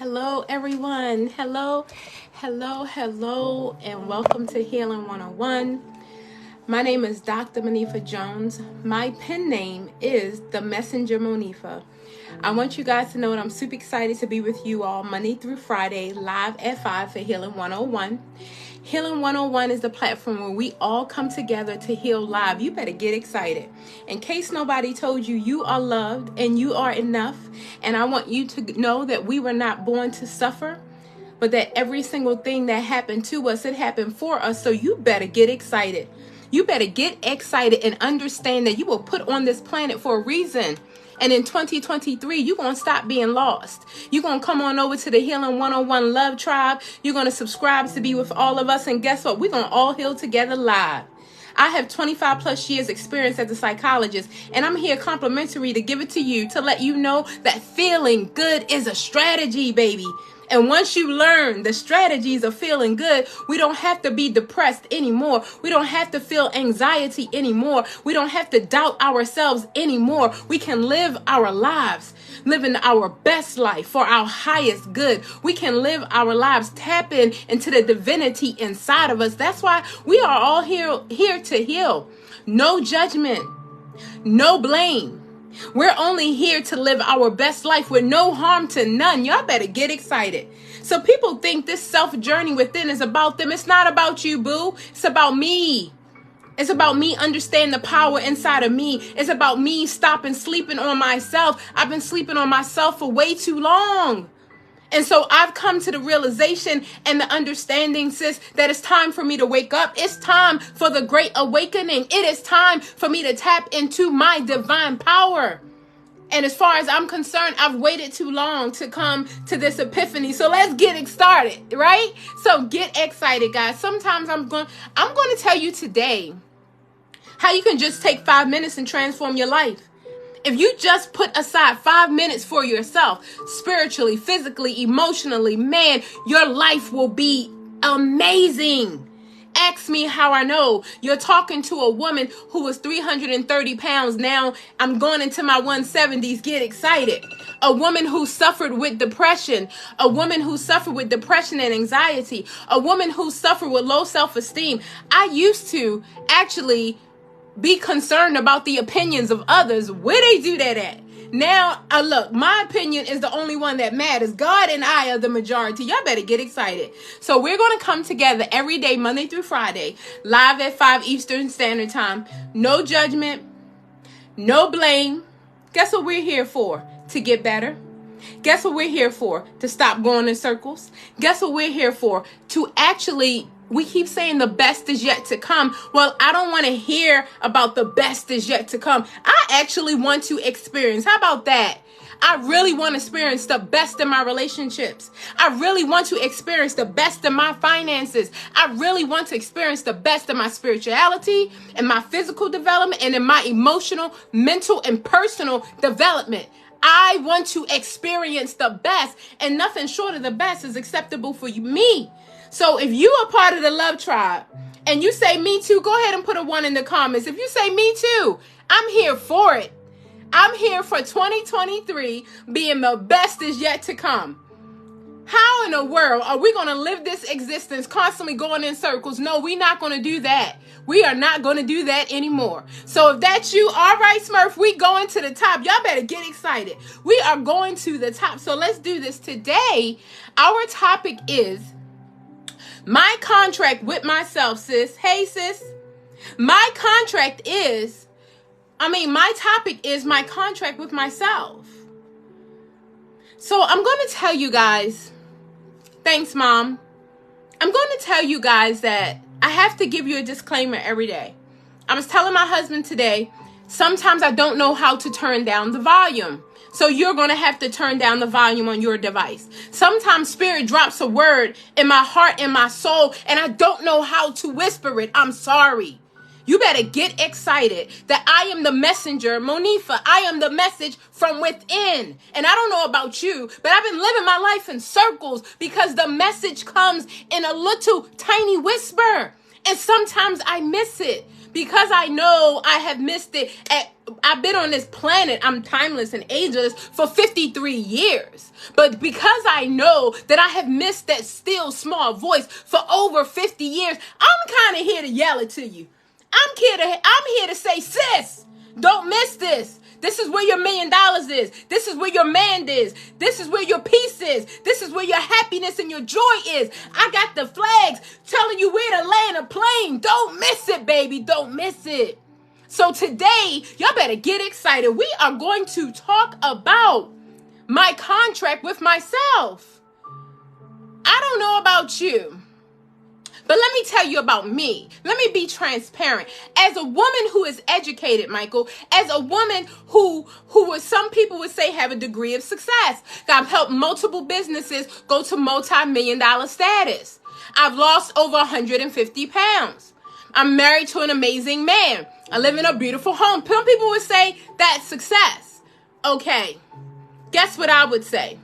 Hello, everyone. Hello, and welcome to Healing 101. My name is DrMonifa Jones. My pen name is The Messenger Monifa. I want you guys to know that I'm super excited to be with you all Monday through Friday, live at 5 for Healing 101. Healing 101 is the platform where we all come together to heal live. You better get excited. In case nobody told you, you are loved and you are enough. And I want you to know that we were not born to suffer, but that every single thing that happened to us, it happened for us. So you better get excited. You better get excited and understand that you were put on this planet for a reason. And in 2023, you're going to stop being lost. You're going to come on over to the Healing 101 Love Tribe. You're going to subscribe to be with all of us. And guess what? We're going to all heal together live. I have 25 plus years experience as a psychologist, and I'm here complimentary to give it to you to let you know that feeling good is a strategy, baby. And once you learn the strategies of feeling good, we don't have to be depressed anymore. We don't have to feel anxiety anymore. We don't have to doubt ourselves anymore. We can live our lives, living our best life for our highest good. We can live our lives tapping into the divinity inside of us. That's why we are all here to heal. No judgment, no blame. We're only here to live our best life with no harm to none. Y'all better get excited. So people think this self journey within is about them. It's not about you, boo. It's about me. It's about me understanding the power inside of me. It's about me stopping sleeping on myself. I've been sleeping on myself for way too long. And so I've come to the realization and the understanding, sis, that it's time for me to wake up. It's time for the great awakening. It is time for me to tap into my divine power. And as far as I'm concerned, I've waited too long to come to this epiphany. So let's get it started, right? So get excited, guys. Sometimes I'm going to tell you today how you can just take 5 minutes and transform your life. If you just put aside 5 minutes for yourself, spiritually, physically, emotionally, man, your life will be amazing. Ask me how I know. You're talking to a woman who was 330 pounds. Now I'm going into my 170s. Get excited. A woman who suffered with depression. A woman who suffered with depression and anxiety. A woman who suffered with low self-esteem. I used to actually be concerned about the opinions of others. Where they do that at? Now, look, my opinion is the only one that matters. God and I are the majority. Y'all better get excited. So we're going to come together every day, Monday through Friday, live at 5 Eastern Standard Time. No judgment, no blame. Guess what we're here for? To get better. Guess what we're here for? To stop going in circles. Guess what we're here for? To actually, we keep saying the best is yet to come. Well, I don't want to hear about the best is yet to come. I actually want to experience. How about that? I really want to experience the best in my relationships. I really want to experience the best in my finances. I really want to experience the best in my spirituality, in my physical development, and in my emotional, mental, and personal development. I want to experience the best, and nothing short of the best is acceptable for me. So if you are part of the Love Tribe and you say me too, go ahead and put a 1 in the comments. If you say me too, I'm here for it. I'm here for 2023 being the best is yet to come. How in the world are we going to live this existence constantly going in circles? No, we're not going to do that. We are not going to do that anymore. So if that's you, all right, Smurf, we going to the top. Y'all better get excited. We are going to the top. So let's do this. Today, our topic is my contract with myself, sis. Hey, sis. My topic is my contract with myself. So I'm going to tell you guys, thanks, Mom. I'm going to tell you guys that I have to give you a disclaimer every day. I was telling my husband today, sometimes I don't know how to turn down the volume. So you're going to have to turn down the volume on your device. Sometimes Spirit drops a word in my heart and my soul, and I don't know how to whisper it. I'm sorry. You better get excited that I am the messenger, Monifa. I am the message from within. And I don't know about you, but I've been living my life in circles because the message comes in a little tiny whisper. And sometimes I miss it Because I know I have missed it. I've been on this planet, I'm timeless and ageless, for 53 years. But because I know that I have missed that still small voice for over 50 years, I'm kind of here to yell it to you. I'm here to say, sis, don't miss this. This is where your $1 million is. This is where your man is. This is where your peace is. This is where your happiness and your joy is. I got the flags telling you where to land a plane. Don't miss it, baby. Don't miss it. So today, y'all better get excited. We are going to talk about my contract with myself. I don't know about you, but let me tell you about me. Let me be transparent. As a woman who is educated, Michael, as a woman who some people would say have a degree of success, I've helped multiple businesses go to multi-million-dollar status. I've lost over 150 pounds. I'm married to an amazing man. I live in a beautiful home. Some people would say that's success. Okay, guess what I would say?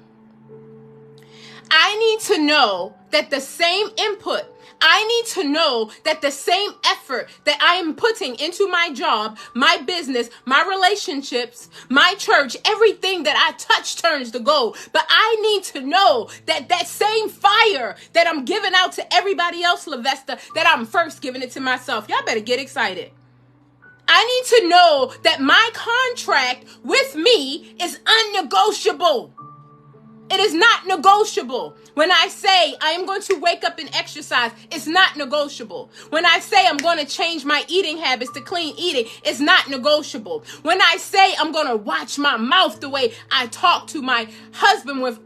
I need to know that the same input, I need to know that the same effort that I am putting into my job, my business, my relationships, my church, everything that I touch turns to gold. But I need to know that that same fire that I'm giving out to everybody else, Lavesta, that I'm first giving it to myself. Y'all better get excited. I need to know that my contract with me is unnegotiable. It is not negotiable. When I say I am going to wake up and exercise, it's not negotiable. When I say I'm going to change my eating habits to clean eating, it's not negotiable. When I say I'm going to watch my mouth the way I talk to my husband with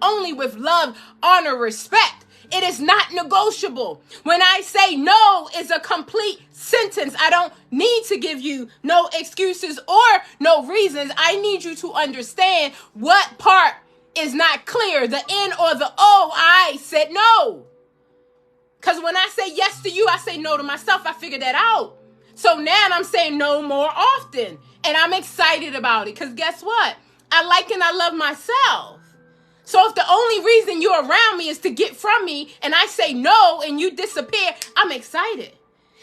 love, honor, respect, it is not negotiable. When I say no is a complete sentence, I don't need to give you no excuses or no reasons. I need you to understand what part is not clear, the N or the O. I said no. Because when I say yes to you, I say no to myself. I figured that out. So now I'm saying no more often. And I'm excited about it. Because guess what? I like and I love myself. So if the only reason you're around me is to get from me and I say no and you disappear, I'm excited.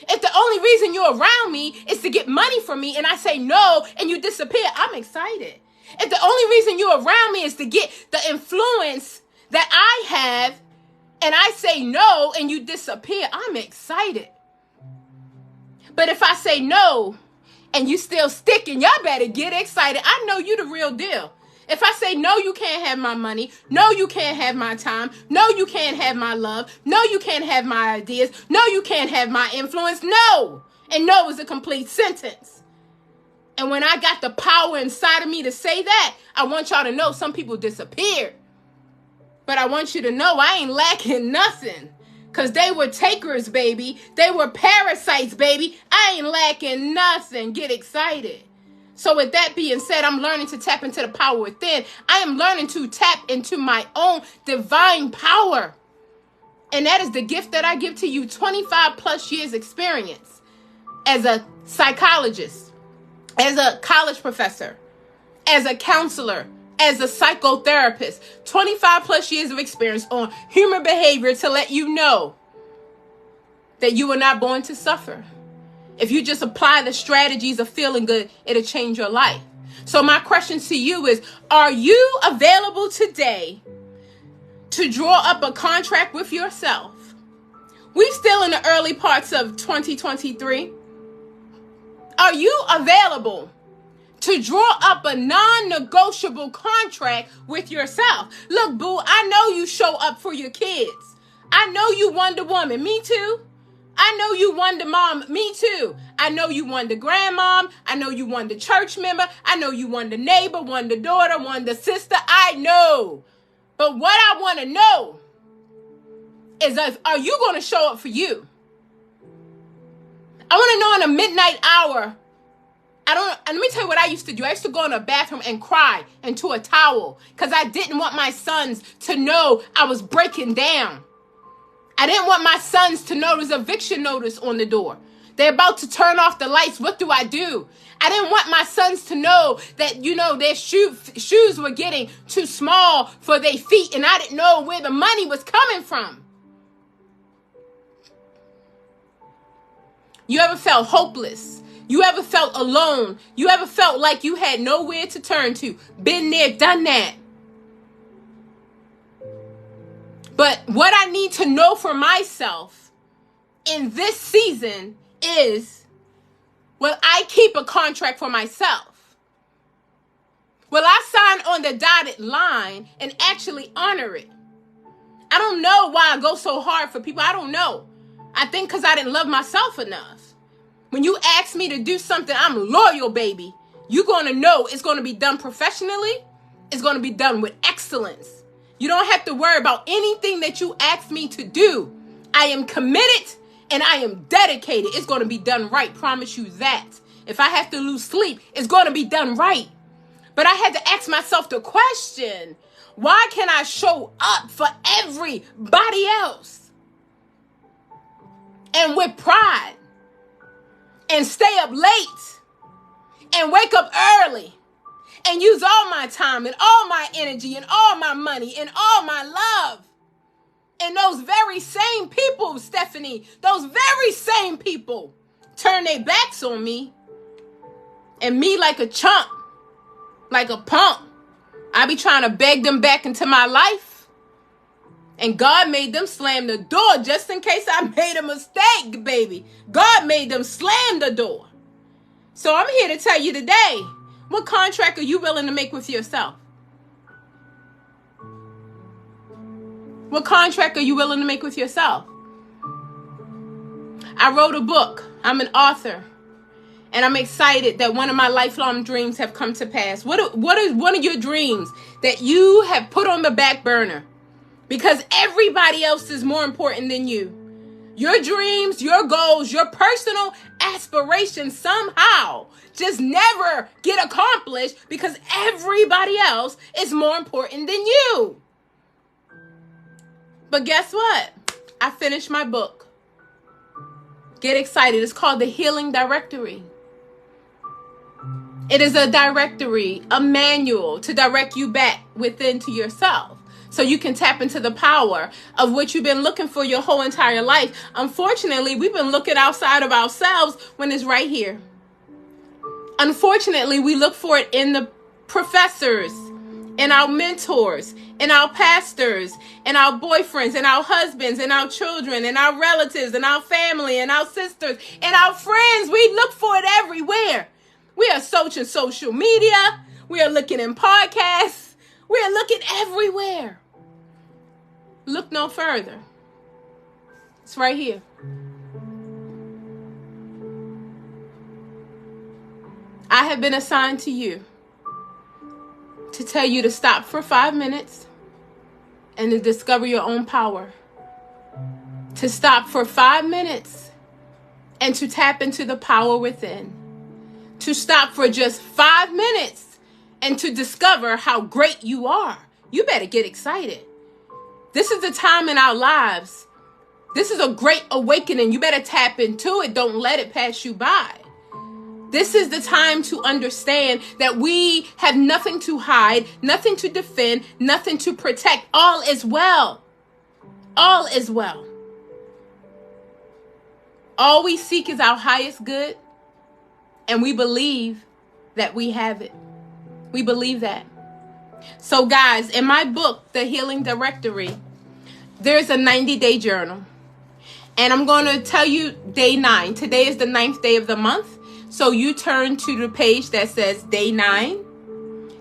If the only reason you're around me is to get money from me and I say no and you disappear, I'm excited. If the only reason you're around me is to get the influence that I have and I say no and you disappear, I'm excited. But if I say no and you still sticking, y'all better get excited. I know you the real deal. If I say no, you can't have my money. No, you can't have my time. No, you can't have my love. No, you can't have my ideas. No, you can't have my influence. No. And no is a complete sentence. And when I got the power inside of me to say that, I want y'all to know some people disappeared. But I want you to know I ain't lacking nothing. Because they were takers, baby. They were parasites, baby. I ain't lacking nothing. Get excited. So with that being said, I'm learning to tap into the power within. I am learning to tap into my own divine power. And that is the gift that I give to you. 25 plus years experience as a psychologist, as a college professor, as a counselor, as a psychotherapist. 25 plus years of experience on human behavior to let you know that you were not born to suffer. If you just apply the strategies of feeling good, it'll change your life. So my question to you is, are you available today to draw up a contract with yourself? We still in the early parts of 2023. Are you available to draw up a non-negotiable contract with yourself? Look, boo, I know you show up for your kids. I know you Wonder Woman. Me too. I know you Wonder Mom. Me too. I know you Wonder Grandmom. I know you Wonder church member. I know you Wonder neighbor, Wonder daughter, Wonder sister. I know. But what I want to know is, are you going to show up for you? I want to know in a midnight hour. And let me tell you what I used to do. I used to go in a bathroom and cry into a towel because I didn't want my sons to know I was breaking down. I didn't want my sons to know there's eviction notice on the door. They're about to turn off the lights. What do? I didn't want my sons to know that, their shoes were getting too small for their feet, and I didn't know where the money was coming from. You ever felt hopeless? You ever felt alone? You ever felt like you had nowhere to turn to? Been there, done that. But what I need to know for myself in this season is, will I keep a contract for myself? Will I sign on the dotted line and actually honor it? I don't know why I go so hard for people. I don't know. I think because I didn't love myself enough. When you ask me to do something, I'm loyal, baby. You're going to know it's going to be done professionally. It's going to be done with excellence. You don't have to worry about anything that you ask me to do. I am committed and I am dedicated. It's going to be done right. Promise you that. If I have to lose sleep, it's going to be done right. But I had to ask myself the question, why can I show up for everybody else? And with pride, and stay up late, and wake up early, and use all my time, and all my energy, and all my money, and all my love. And those very same people, Stephanie, those very same people turn their backs on me, and me like a chump, like a punk. I be trying to beg them back into my life. And God made them slam the door just in case I made a mistake, baby. God made them slam the door. So I'm here to tell you today, what contract are you willing to make with yourself? What contract are you willing to make with yourself? I wrote a book. I'm an author. And I'm excited that one of my lifelong dreams have come to pass. What is one of your dreams that you have put on the back burner? Because everybody else is more important than you. Your dreams, your goals, your personal aspirations somehow just never get accomplished because everybody else is more important than you. But guess what? I finished my book. Get excited. It's called The Healing Directory. It is a directory, a manual to direct you back within to yourself. So you can tap into the power of what you've been looking for your whole entire life. Unfortunately, we've been looking outside of ourselves when it's right here. Unfortunately, we look for it in the professors, in our mentors, in our pastors, in our boyfriends, in our husbands, in our children, in our relatives, in our family, in our sisters, in our friends. We look for it everywhere. We are searching social media. We are looking in podcasts. We are looking everywhere. Look no further. It's right here. I have been assigned to you to tell you to stop for 5 minutes and to discover your own power. To stop for 5 minutes and to tap into the power within. To stop for just 5 minutes and to discover how great you are. You better get excited. This is the time in our lives. This is a great awakening. You better tap into it. Don't let it pass you by. This is the time to understand that we have nothing to hide, nothing to defend, nothing to protect. All is well. All is well. All we seek is our highest good, and we believe that we have it. We believe that. So guys, in my book, The Healing Directory, there's a 90-day journal. And I'm going to tell you day 9. Today is the 9th day of the month. So you turn to the page that says day 9.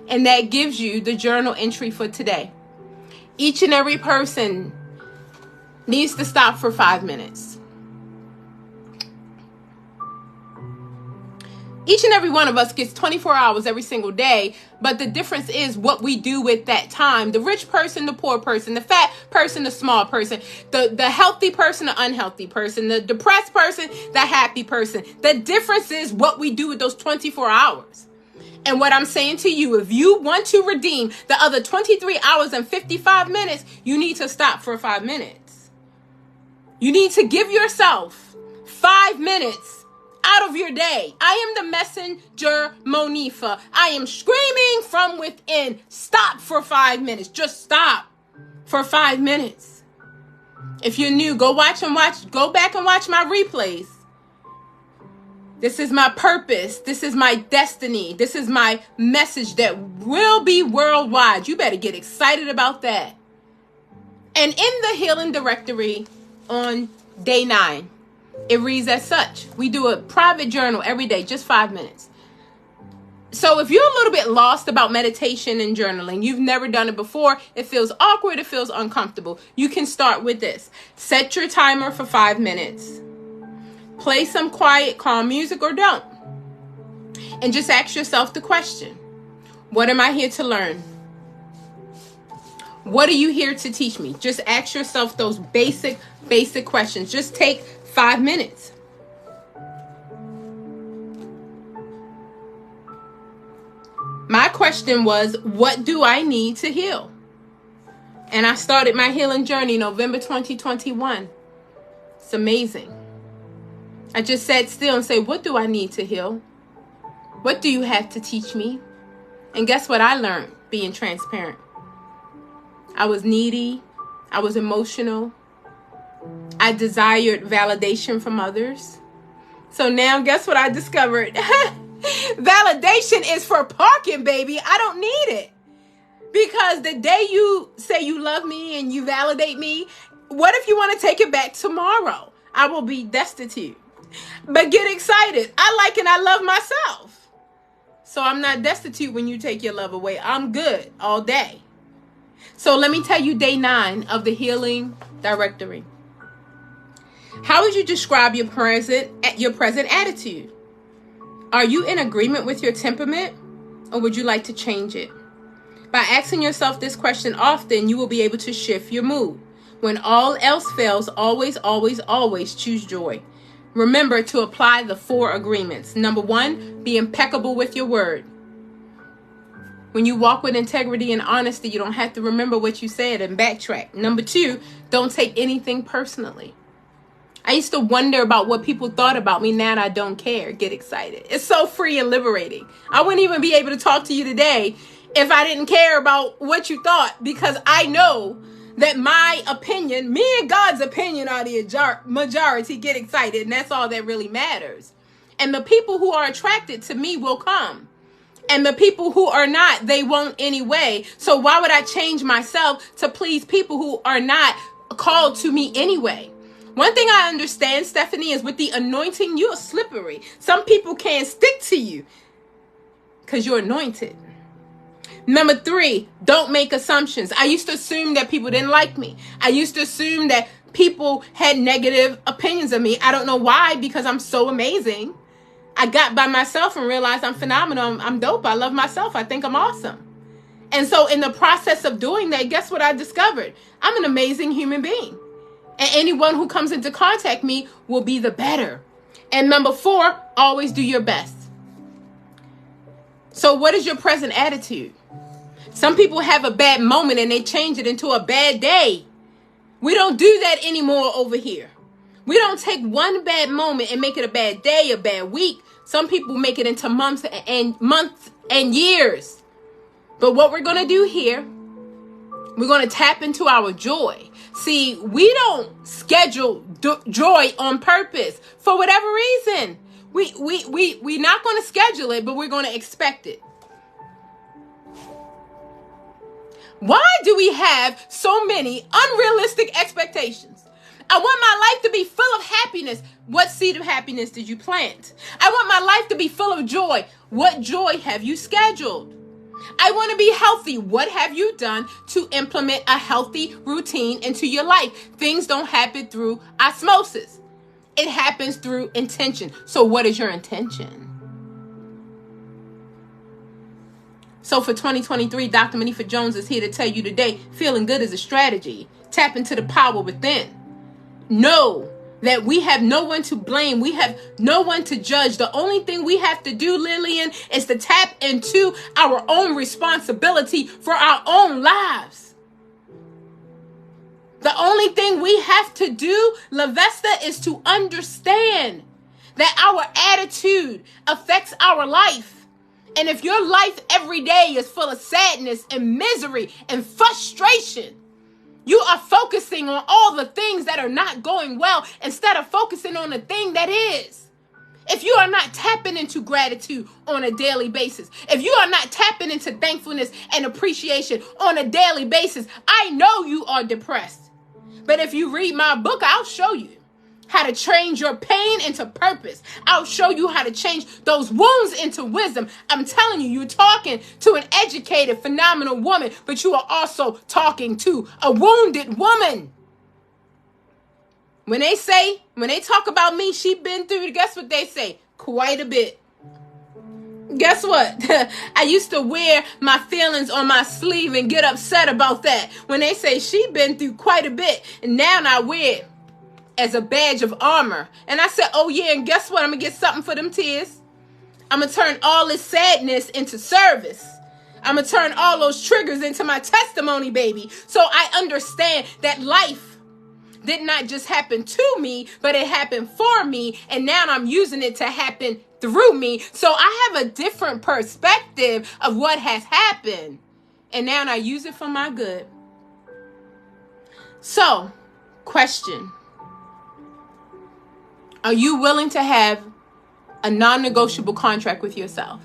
And that gives you the journal entry for today. Each and every person needs to stop for 5 minutes. Each and every one of us gets 24 hours every single day, but the difference is what we do with that time. The rich person, the poor person, the fat person, the small person, the healthy person, the unhealthy person, the depressed person, the happy person. The difference is what we do with those 24 hours. And what I'm saying to you, if you want to redeem the other 23 hours and 55 minutes, you need to stop for 5 minutes. You need to give yourself 5 minutes out of your day. I am the messenger, Monifa. I am screaming from within. Stop for 5 minutes. Just stop for 5 minutes. If you're new, go back and watch my replays. This is my purpose. This is my destiny. This is my message that will be worldwide. You better get excited about that. And in the healing directory on day 9, it reads as such. We do a private journal every day, just 5 minutes. So if you're a little bit lost about meditation and journaling, you've never done it before, it feels awkward, it feels uncomfortable, you can start with this. Set your timer for 5 minutes. Play some quiet, calm music or don't. And just ask yourself the question, what am I here to learn? What are you here to teach me? Just ask yourself those basic questions. Just take 5 minutes. My question was, what do I need to heal? And I started my healing journey November 2021. It's amazing. I just sat still and said, what do I need to heal? What do you have to teach me? And guess what I learned being transparent? I was needy. I was emotional. I desired validation from others. So now guess what I discovered? Validation is for parking, baby. I don't need it. Because the day you say you love me and you validate me, what if you want to take it back tomorrow? I will be destitute. But get excited. I like and I love myself. So I'm not destitute when you take your love away. I'm good all day. So let me tell you day 9 of the healing directory. How would you describe your present attitude? Are you in agreement with your temperament, or would you like to change it? By asking yourself this question often, you will be able to shift your mood. When all else fails, always, always, always choose joy. Remember to apply the 4 agreements. Number 1, be impeccable with your word. When you walk with integrity and honesty, you don't have to remember what you said and backtrack. Number 2, don't take anything personally. I used to wonder about what people thought about me. Now I don't care. Get excited. It's so free and liberating. I wouldn't even be able to talk to you today if I didn't care about what you thought, because I know that my opinion, me and God's opinion, are the majority. Get excited. And that's all that really matters. And the people who are attracted to me will come. And the people who are not, they won't anyway. So why would I change myself to please people who are not called to me anyway? One thing I understand, Stephanie, is with the anointing, you're slippery. Some people can't stick to you because you're anointed. Number 3, don't make assumptions. I used to assume that people didn't like me. I used to assume that people had negative opinions of me. I don't know why, because I'm so amazing. I got by myself and realized I'm phenomenal. I'm dope. I love myself. I think I'm awesome. And so in the process of doing that, guess what I discovered? I'm an amazing human being. And anyone who comes into contact me will be the better. And number 4, always do your best. So what is your present attitude? Some people have a bad moment and they change it into a bad day. We don't do that anymore over here. We don't take one bad moment and make it a bad day, a bad week. Some people make it into months and years. But what we're going to do here, we're going to tap into our joy. See, we don't schedule joy on purpose for whatever reason. We're not going to schedule it, but we're going to expect it. Why do we have so many unrealistic expectations? I want my life to be full of happiness. What seed of happiness did you plant? I want my life to be full of joy. What joy have you scheduled? I want to be healthy. What have you done to implement a healthy routine into your life? Things don't happen through osmosis. It happens through intention. So what is your intention? So for 2023, Dr. Monifa Jones is here to tell you today, feeling good is a strategy. Tap into the power within. Know that we have no one to blame. We have no one to judge. The only thing we have to do, Lillian, is to tap into our own responsibility for our own lives. The only thing we have to do, LaVesta, is to understand that our attitude affects our life. And if your life every day is full of sadness and misery and frustration, you are focusing on all the things that are not going well instead of focusing on the thing that is. if you are not tapping into gratitude on a daily basis, if you are not tapping into thankfulness and appreciation on a daily basis, I know you are depressed. But if you read my book, I'll show you how to change your pain into purpose. I'll show you how to change those wounds into wisdom. I'm telling you, you're talking to an educated, phenomenal woman, but you are also talking to a wounded woman. When they talk about me, she been through, guess what they say? Quite a bit. Guess what? I used to wear my feelings on my sleeve and get upset about that. When they say she been through quite a bit, and now I wear it as a badge of armor. And I said, oh yeah, and guess what? I'm going to get something for them tears. I'm going to turn all this sadness into service. I'm going to turn all those triggers into my testimony, baby. So I understand that life did not just happen to me, but it happened for me. And now I'm using it to happen through me. So I have a different perspective of what has happened. And now I use it for my good. So, question. Are you willing to have a non-negotiable contract with yourself?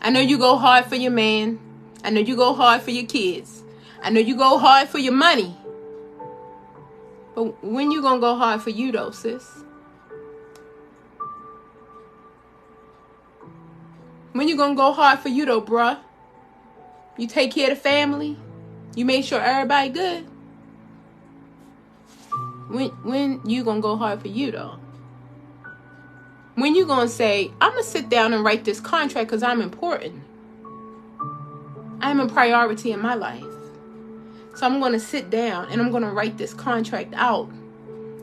I know you go hard for your man. I know you go hard for your kids. I know you go hard for your money. But when you gonna go hard for you though, sis? When you gonna go hard for you though, bruh? You take care of the family? You make sure everybody good? When you gonna go hard for you though? When you gonna say, I'm gonna sit down and write this contract because I'm important. I'm a priority in my life. So I'm going to sit down and I'm going to write this contract out.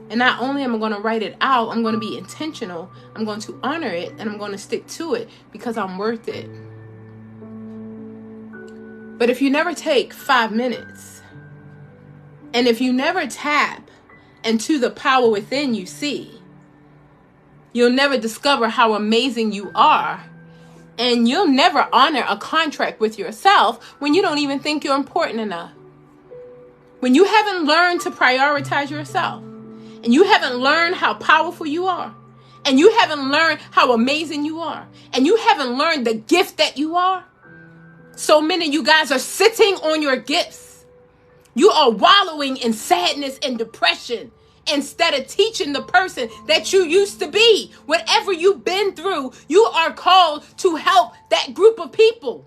And not only am I going to write it out, I'm going to be intentional. I'm going to honor it and I'm going to stick to it because I'm worth it. But if you never take 5 minutes and if you never tap into the power within you see, you'll never discover how amazing you are. And you'll never honor a contract with yourself when you don't even think you're important enough. When you haven't learned to prioritize yourself, and you haven't learned how powerful you are, and you haven't learned how amazing you are, and you haven't learned the gift that you are, so many of you guys are sitting on your gifts. You are wallowing in sadness and depression instead of teaching the person that you used to be. Whatever you've been through, you are called to help that group of people.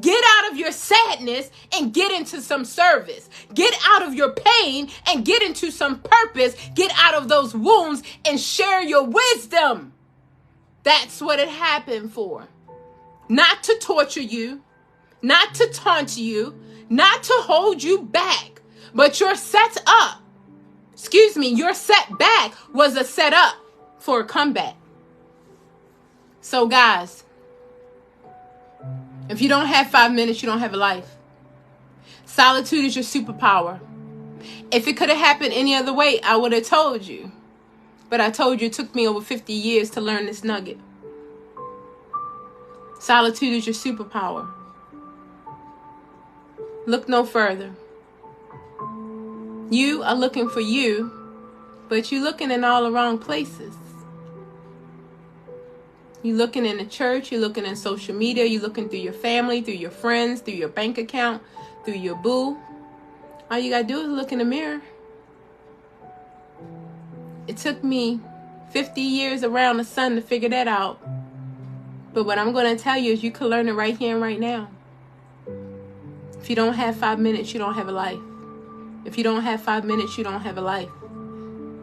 Get out of your sadness and get into some service. Get out of your pain and get into some purpose. Get out of those wounds and share your wisdom. That's what it happened for. Not to torture you, not to taunt you, not to hold you back, but your setback was a setup for a comeback. So guys, if you don't have 5 minutes, you don't have a life. Solitude is your superpower. If it could have happened any other way, I would have told you. But I told you it took me over 50 years to learn this nugget. Solitude is your superpower. Look no further. You are looking for you, but you're looking in all the wrong places. You're looking in the church, you're looking in social media, you're looking through your family, through your friends, through your bank account, through your boo. All you gotta do is look in the mirror. It took me 50 years around the sun to figure that out. But what I'm gonna tell you is you can learn it right here and right now. If you don't have 5 minutes, you don't have a life. If you don't have 5 minutes, you don't have a life.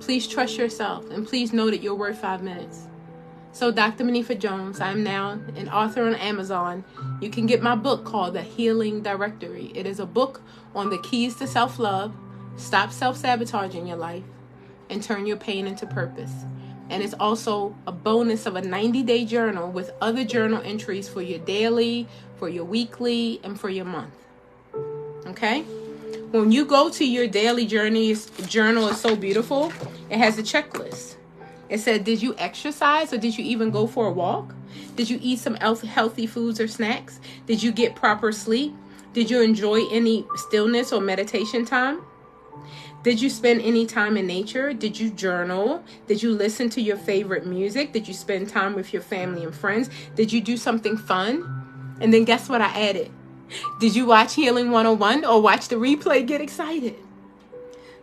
Please trust yourself and please know that you're worth 5 minutes. So Dr. Monifa Jones, I'm now an author on Amazon. You can get my book called The Healing Directory. It is a book on the keys to self-love, stop self-sabotaging your life, and turn your pain into purpose. And it's also a bonus of a 90-day journal with other journal entries for your daily, for your weekly, and for your month. Okay? When you go to your daily journal is so beautiful. It has a checklist. It said, did you exercise or did you even go for a walk? Did you eat some healthy foods or snacks? Did you get proper sleep? Did you enjoy any stillness or meditation time? Did you spend any time in nature? Did you journal? Did you listen to your favorite music? Did you spend time with your family and friends? Did you do something fun? And then guess what I added? Did you watch Healing 101 or watch the replay? Get excited.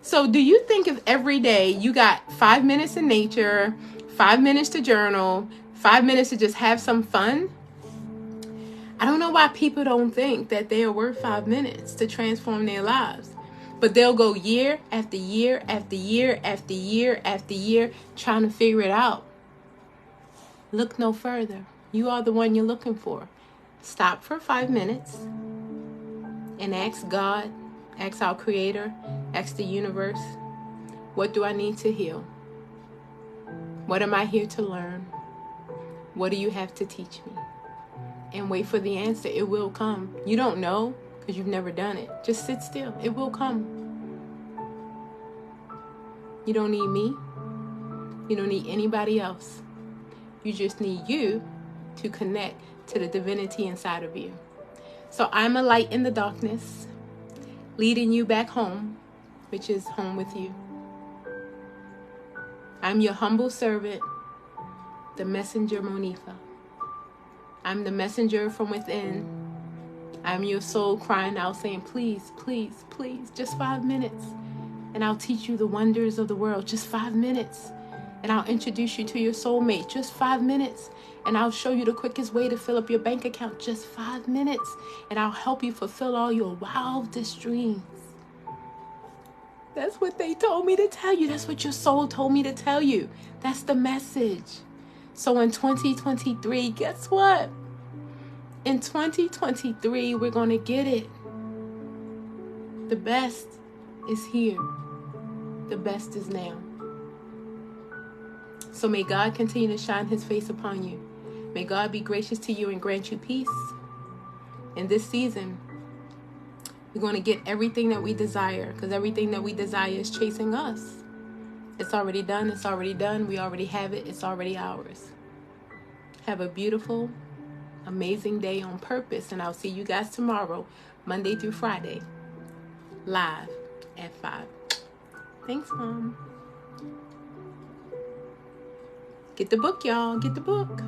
So do you think if every day you got 5 minutes in nature, 5 minutes to journal, 5 minutes to just have some fun? I don't know why people don't think that they are worth 5 minutes to transform their lives. But they'll go year after year after year after year after year trying to figure it out. Look no further. You are the one you're looking for. Stop for 5 minutes and ask God, ask our Creator, ask the universe, what do I need to heal? What am I here to learn? What do you have to teach me? And wait for the answer. It will come. You don't know because you've never done it. Just sit still. It will come. You don't need me. You don't need anybody else. You just need you to connect to the divinity inside of you. So I'm a light in the darkness, leading you back home, which is home with you. I'm your humble servant, the messenger Monifa. I'm the messenger from within. I'm your soul crying out saying, please, please, please, just 5 minutes. And I'll teach you the wonders of the world, just 5 minutes. And I'll introduce you to your soulmate, just 5 minutes. And I'll show you the quickest way to fill up your bank account, just 5 minutes. And I'll help you fulfill all your wildest dreams. That's what they told me to tell you. That's what your soul told me to tell you. That's the message. So in 2023, guess what? In 2023, we're going to get it. The best is here. The best is now. So may God continue to shine his face upon you. May God be gracious to you and grant you peace. In this season, we're going to get everything that we desire, because everything that we desire is chasing us. It's already done. It's already done. We already have it. It's already ours. Have a beautiful, amazing day on purpose. And I'll see you guys tomorrow, Monday through Friday, live at 5. Thanks, Mom. Get the book, y'all. Get the book.